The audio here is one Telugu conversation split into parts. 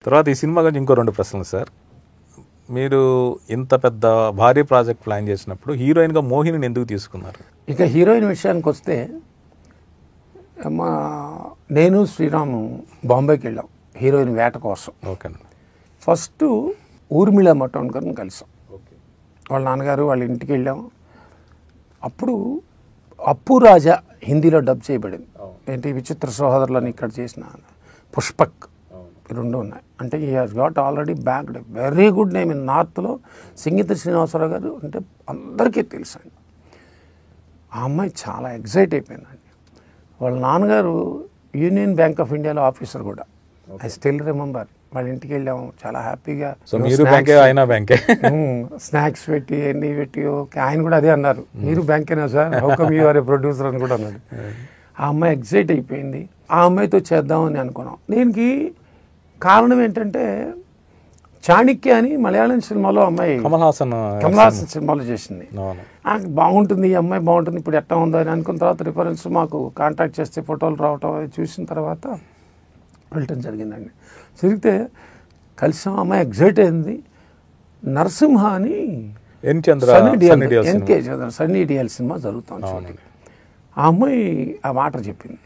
తర్వాత ఈ సినిమా గురించి ఇంకో 2 ప్రశ్నలు సార్. మీరు ఇంత పెద్ద భారీ ప్రాజెక్ట్ ప్లాన్ చేసినప్పుడు హీరోయిన్గా మోహినిని ఎందుకు తీసుకున్నారు? ఇక హీరోయిన్ విషయానికి వస్తే నేను శ్రీరాము బాంబేకి వెళ్ళాం హీరోయిన్ వేట కోసం. ఓకేనండి. ఫస్ట్ ఊర్మిళ మటోన్కర్ని కలిసాం. వాళ్ళ నాన్నగారు వాళ్ళ ఇంటికి వెళ్ళాం. అప్పుడు అప్పు రాజా హిందీలో డబ్ చేయబడింది. ఏంటి విచిత్ర సహోదరులని ఇక్కడ చేసిన పుష్పక్ 2 ఉన్నాయి. అంటే ఈ has got already backed very good name in నార్త్లో. సంగీత శ్రీనివాసరావు గారు అంటే అందరికీ తెలుసండి. ఆ అమ్మాయి చాలా ఎగ్జైట్ అయిపోయిందండి. వాళ్ళ నాన్నగారు యూనియన్ బ్యాంక్ ఆఫ్ ఇండియాలో ఆఫీసర్ కూడా. I still remember. వాళ్ళ ఇంటికి వెళ్ళాము చాలా హ్యాపీగా. స్నాక్స్ పెట్టి అన్నీ పెట్టి ఆయన కూడా అదే అన్నారు, మీరు బ్యాంకేనా sir, how come you are a producer అని కూడా అన్నాడు. ఆ అమ్మాయి ఎగ్జైట్ అయిపోయింది. ఆ అమ్మాయితో చేద్దామని అనుకున్నాం. దీనికి కారణం ఏంటంటే చాణక్య అని మలయాళం సినిమాలో అమ్మాయి కమల్ హాసన్ సినిమాలో చేసింది. బాగుంటుంది ఈ అమ్మాయి బాగుంటుంది, ఇప్పుడు ఎట్లా ఉందో అని అనుకున్న తర్వాత రిఫరెన్స్ మాకు కాంటాక్ట్ చేస్తే ఫోటోలు రావటం చూసిన తర్వాత వెళ్ళటం జరిగిందండి. జరిగితే కలిసాం. అమ్మాయి ఎగ్జైట్ అయింది. నరసింహ అని సన్నీ డిఎల్ సినిమా జరుగుతుంది. ఆ అమ్మాయి ఆ మాట చెప్పింది.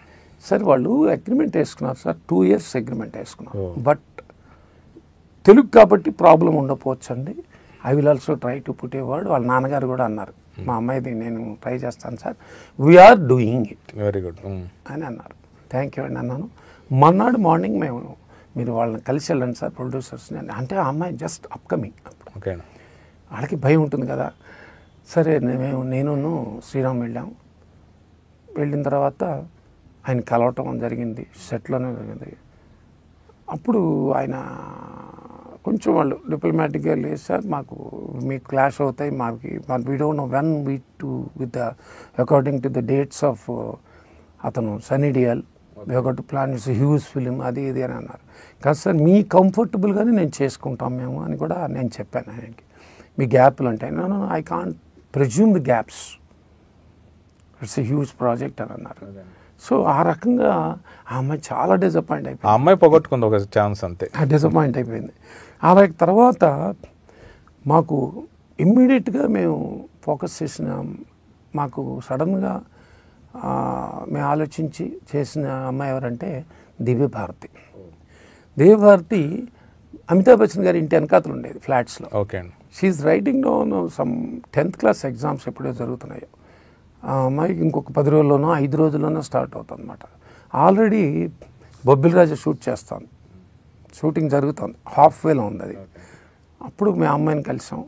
సరే వాళ్ళు అగ్రిమెంట్ వేసుకున్నారు సార్, 2 years అగ్రిమెంట్ వేసుకున్నారు. బట్ తెలుగు కాబట్టి ప్రాబ్లం ఉండకపోవచ్చు అండి. I will also try to put a word. వాళ్ళ నాన్నగారు కూడా అన్నారు, మా అమ్మాయిది నేను ట్రై చేస్తాను sir, we are doing it very good అని అన్నారు. థ్యాంక్ యూ అండి అన్నాను. మర్నాడు మార్నింగ్ మీరు వాళ్ళని కలిసి వెళ్ళండి సార్ ప్రొడ్యూసర్స్ని అంటే ఆ అమ్మాయి జస్ట్ అప్కమింగ్. ఓకే, వాళ్ళకి భయం ఉంటుంది కదా. సరే నేను శ్రీరామ్ వెళ్ళాము. వెళ్ళిన తర్వాత ఆయన కలవటం జరిగింది, సెట్లోనే జరిగింది. అప్పుడు ఆయన కొంచెం వాళ్ళు డిప్లొమాటిక్గా లేదు సార్, మీకు క్లాష్ అవుతాయి, we don't know when we to with the according to the dates of అతను Sunny Deol we have got to plan it's huge film అది ఇది అని అన్నారు. కాదు సార్ మీ కంఫర్టబుల్గానే నేను చేసుకుంటాం మేము అని కూడా నేను చెప్పాను ఆయనకి. మీ గ్యాప్లు ఉంటాయి. No I can't presume the gaps, it's a huge project అని అన్నారు. సో ఆ రకంగా ఆ అమ్మాయి చాలా డిసప్పాయింట్ అయిపోయింది. ఆ అమ్మాయి పోగొట్టుకుంది ఒక ఛాన్స్ అంతే, డిసప్పాయింట్ అయిపోయింది. అలాగే తర్వాత మాకు ఇమ్మీడియట్గా మేము ఫోకస్ చేసిన, మాకు సడన్గా మేము ఆలోచించి చేసిన అమ్మాయి ఎవరంటే దివ్యభారతి. దివ్యభారతి అమితాబ్ బచ్చన్ గారి ఇంటి వెనకాతలు ఉండేది ఫ్లాట్స్లో. ఓకే అండి. She's writing down some 10th class exams ఎప్పుడో జరుగుతున్నాయో. ఆ అమ్మాయికి ఇంకొక 10 రోజుల్లోనో 5 రోజుల్లోనో స్టార్ట్ అవుతుంది అనమాట. ఆల్రెడీ బొబ్బిల్ రాజా షూట్ చేస్తాను, షూటింగ్ జరుగుతుంది, హాఫ్వేలో ఉంది అది. అప్పుడు మేము అమ్మాయిని కలిసాం,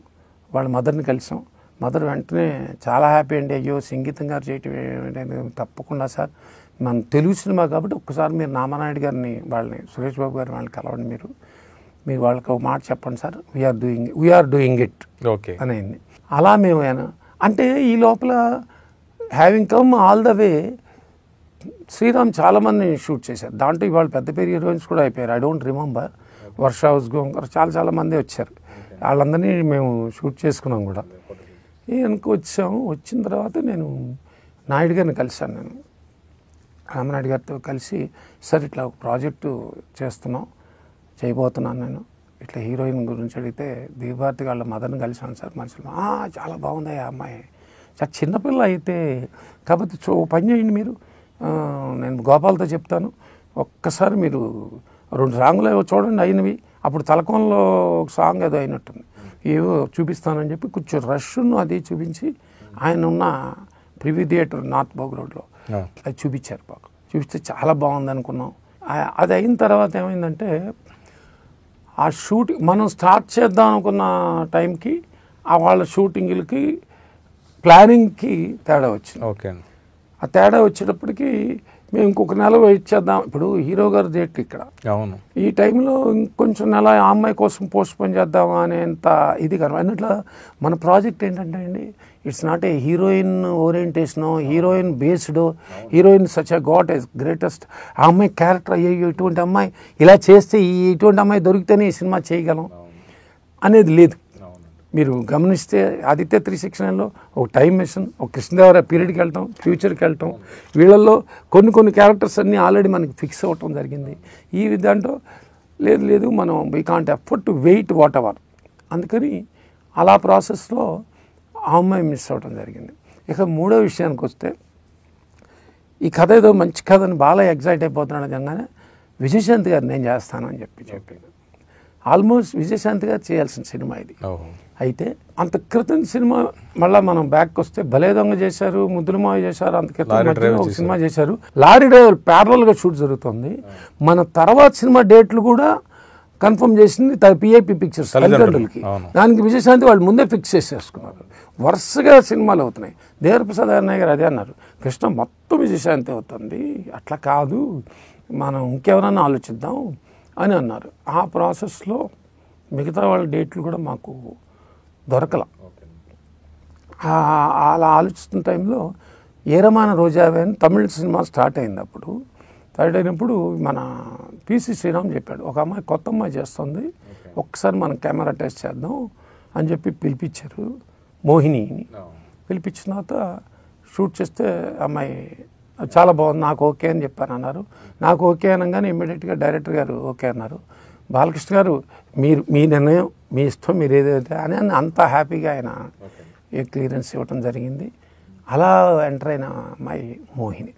వాళ్ళ మదర్ని కలిసాం. మదర్ వెంటనే చాలా హ్యాపీ అండి, అయ్యో సంగీతం గారు చేయటం తప్పకుండా సార్, మన తెలుగు సినిమా కాబట్టి ఒక్కసారి మీరు నామానాయుడు గారిని వాళ్ళని సురేష్ బాబు గారిని వాళ్ళని కలవండి, మీరు వాళ్ళకి ఒక మాట చెప్పండి sir, we are doing it okay అని అయింది. అలా మేము అంటే ఈ లోపల having come all the way Sriram చాలామంది షూట్ చేశారు. దాంట్లో ఇవాళ పెద్ద పేరు హీరోయిన్స్ కూడా అయిపోయారు. I don't remember, Varsha Usgaonkar చాలా మంది వచ్చారు. వాళ్ళందరినీ మేము షూట్ చేసుకున్నాం కూడా. వెనక్కి వచ్చాము. వచ్చిన తర్వాత నేను నాయుడు గారిని కలిశాను. నేను రామనాయుడు గారితో కలిసి సార్ ఇట్లా ఒక ప్రాజెక్టు చేయబోతున్నాను నేను, ఇట్లా హీరోయిన్ గురించి అడిగితే దివ్యభారతి వాళ్ళ మదర్ని కలిశాను సార్ మనుషులు. చాలా బాగుంది ఆ అమ్మాయి, సార్ చిన్నపిల్ల అయితే కాబట్టి పని చేయండి మీరు, నేను గోపాల్తో చెప్తాను, ఒక్కసారి మీరు 2 సాంగులు ఏవో చూడండి అయినవి. అప్పుడు తలకోనలో ఒక సాంగ్ ఏదో అయినట్టుంది, ఏవో చూపిస్తానని చెప్పి కొంచెం రష్ను అది చూపించి ఆయన ఉన్న ప్రివ్యూ థియేటర్ నార్త్ బోగ్ రోడ్లో అది చూపించారు. బాగా చూపిస్తే చాలా బాగుంది అనుకున్నాం. అది అయిన తర్వాత ఏమైందంటే ఆ షూటింగ్ మనం స్టార్ట్ చేద్దాం అనుకున్న టైంకి వాళ్ళ షూటింగ్లకి ప్లానింగ్కి తేడా వచ్చింది. ఓకే, ఆ తేడా వచ్చేటప్పటికి మేము ఇంకొక నెల వెయిట్ చేద్దాం. ఇప్పుడు హీరో గారి డేట్ ఇక్కడ, అవును, ఈ టైంలో ఇంకొంచెం నెల ఆ అమ్మాయి కోసం పోస్ట్ పోన్ చేద్దామా అనేంత ఇది కదా. అన్నట్లా మన ప్రాజెక్ట్ ఏంటంటే అండి, it's not a heroine orientation, heroine based, heroine such a got as greatest, ఆ అమ్మాయి క్యారెక్టర్ అయ్యో ఇటువంటి అమ్మాయి ఇలా చేస్తే ఇటువంటి అమ్మాయి దొరికితేనే ఈ సినిమా చేయగలం అనేది లేదు. మీరు గమనిస్తే ఆదిత్య 369లో ఒక టైం మిషన్, ఒక కృష్ణదేవరాయ పీరియడ్కి వెళ్ళటం, ఫ్యూచర్కి వెళ్ళటం, వీళ్ళల్లో కొన్ని క్యారెక్టర్స్ అన్నీ ఆల్రెడీ మనకి ఫిక్స్ అవ్వటం జరిగింది. ఈ దాంట్లో లేదు లేదు మనం we can't effort to wait whatever. అందుకని అలా ప్రాసెస్లో ఆ అమ్మాయి మిస్ అవ్వడం జరిగింది. ఇక మూడో విషయానికి వస్తే, ఈ కథ ఏదో మంచి కథ అని బాగా ఎగ్జైట్ అయిపోతున్నాడు అనగానే విజయశాంతి గారు నేను చేస్తానని చెప్పాను. ఆల్మోస్ట్ విజయశాంతి గారు చేయాల్సిన సినిమా ఇది. అయితే అంత క్రితం సినిమా మళ్ళీ మనం బ్యాక్ వస్తే భలే దొంగ చేశారు, ముద్దుల మావ చేశారు, అంత క్రితం ఒక సినిమా చేశారు. లారీ డ్రైవర్ ప్యారలల్గా షూట్ జరుగుతుంది. మన తర్వాత సినిమా డేట్లు కూడా కన్ఫర్మ్ చేసింది పిఐపి పిక్చర్స్ తల్లిదండ్రులకి. దానికి విజయశాంతి వాళ్ళు ముందే ఫిక్స్ చేసేసుకున్నారు. వరుసగా సినిమాలు అవుతున్నాయి. దేవరప్రసాద్ అన్నయ్య గారు అదే అన్నారు, కృష్ణ మొత్తం విజయశాంతి అవుతుంది, అట్లా కాదు, మనం ఇంకెవరన్నా ఆలోచిద్దాం అని అన్నారు. ఆ ప్రాసెస్లో మిగతా వాళ్ళ డేట్లు కూడా మాకు దొరకల. అలా ఆలోచిస్తున్న టైంలో ఏరమాన రోజావే అని తమిళ సినిమా స్టార్ట్ అయినప్పుడు మన పిసి శ్రీరామ్ చెప్పాడు, ఒక అమ్మాయి కొత్త అమ్మాయి చేస్తుంది, ఒక్కసారి మనం కెమెరా టెస్ట్ చేద్దాం అని చెప్పి పిలిపించారు. మోహినిని పిలిపించిన తర్వాత షూట్ చేస్తే అమ్మాయి చాలా బాగుంది, నాకు ఓకే అని చెప్పాను. నాకు ఓకే అనగానే ఇమ్మీడియట్గా డైరెక్టర్ గారు ఓకే అన్నారు. బాలకృష్ణ గారు మీ నిర్ణయం, మీ ఇష్టం, మీరు ఏదైతే అని అంత హ్యాపీగా ఆయన క్లియరెన్స్ ఇవ్వటం జరిగింది. అలా ఎంటర్ అయిన అమ్మాయి మోహిని.